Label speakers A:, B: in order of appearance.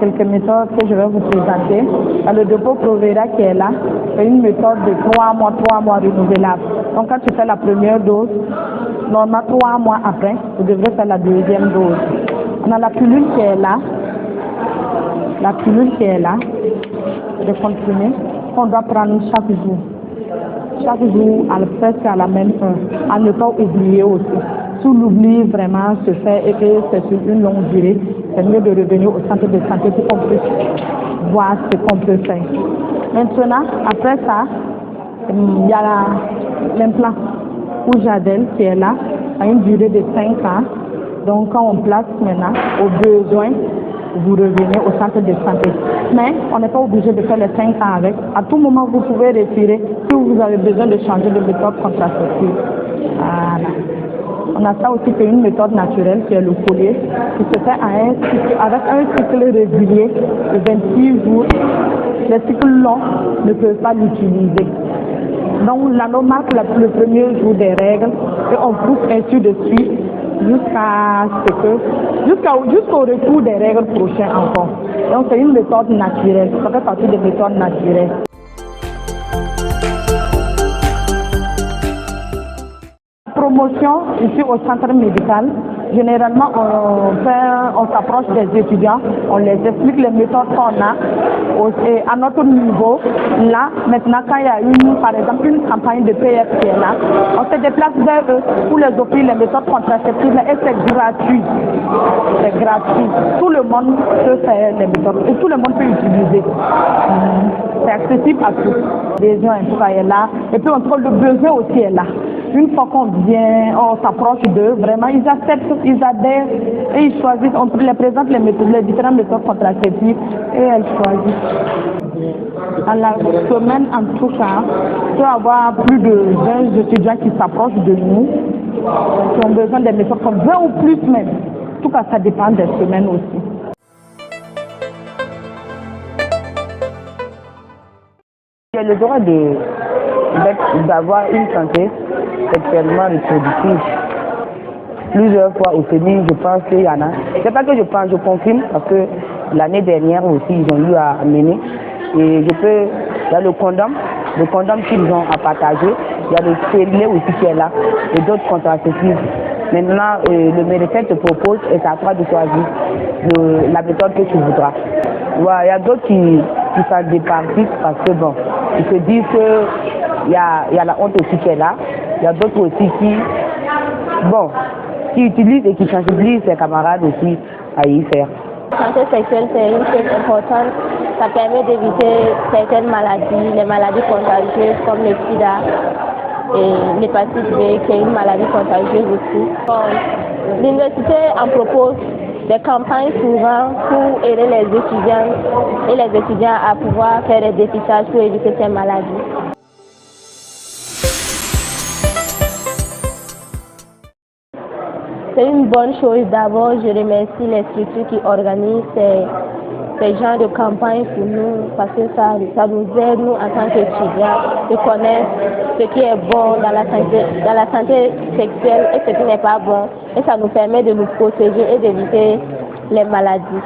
A: quelques méthodes que je vais vous présenter. Il y a le dépôt Provera qui est là. C'est une méthode de 3 mois renouvelable. Donc quand tu fais la première dose, normalement 3 mois après, vous devrez faire la deuxième dose. On a la pilule qui est là. La pilule qui est là, de comprimé, qu'on doit prendre chaque jour. Chaque jour, presque à la même heure. À ne pas oublier aussi. Si l'oubli vraiment se fait et que c'est sur une longue durée, c'est mieux de revenir au centre de santé pour qu'on puisse voir ce qu'on peut faire. Maintenant, après ça, il y a l'implant ou Jadel qui est là, à une durée de 5 ans. Donc quand on place maintenant, au besoin, vous revenez au centre de santé. Mais on n'est pas obligé de faire les 5 ans avec. À tout moment, vous pouvez retirer si vous avez besoin de changer de méthode contraceptive. Voilà. On a ça aussi, c'est une méthode naturelle, qui est le collier, qui se fait avec un cycle régulier de 26 jours. Les cycles longs ne peuvent pas l'utiliser. Donc l'anneau marque le premier jour des règles et on pousse ainsi de suite jusqu'au retour des règles prochaines encore. Donc c'est une méthode naturelle, ça fait partie des méthodes naturelles. Promotion ici au centre médical. Généralement, on s'approche des étudiants, on les explique les méthodes qu'on a à notre niveau. Là, maintenant, quand il y a par exemple, une campagne de PF qui est là, on se déplace vers eux pour les offrir les méthodes contraceptives et c'est gratuit. C'est gratuit. Tout le monde peut faire les méthodes et tout le monde peut utiliser. C'est accessible à tous. Les gens est là et puis on trouve le besoin aussi est là. Une fois qu'on vient, on s'approche d'eux, vraiment, ils acceptent, ils adhèrent et ils choisissent. On les présente les différentes méthodes contraceptives et elles choisissent. À la semaine, en tout cas, il peut y avoir plus de 20 étudiants qui s'approchent de nous, qui ont besoin des méthodes comme 20 ou plus même. En tout cas, ça dépend des semaines aussi.
B: J'ai le droit d'avoir une santé sexuellement reproductive. Plusieurs fois au séminaire, je pense qu'il y en a. C'est pas que je pense, je confirme parce que l'année dernière aussi, ils ont eu à mener. Et il y a le condom qu'ils ont à partager. Il y a le stérilet aussi qui est là et d'autres contraceptifs. Maintenant, le médecin te propose et c'est à toi de choisir la méthode que tu voudras. Ouais, il y a d'autres qui s'en départissent parce que bon, ils se disent qu'il y a la honte aussi qui est là. Il y a d'autres aussi qui utilisent et qui sensibilisent ses camarades aussi à y faire.
C: La santé sexuelle, c'est une chose importante. Ça permet d'éviter certaines maladies, les maladies contagieuses comme le sida et l'hépatite B, qui est une maladie contagieuse aussi. L'université en propose des campagnes souvent pour aider les étudiants à pouvoir faire des dépistages pour éviter ces maladies. C'est une bonne chose. D'abord, je remercie les structures qui organisent ces genres de campagnes pour nous parce que ça nous aide, nous, en tant qu'étudiants, de connaître ce qui est bon dans la santé sexuelle et ce qui n'est pas bon. Et ça nous permet de nous protéger et d'éviter les maladies.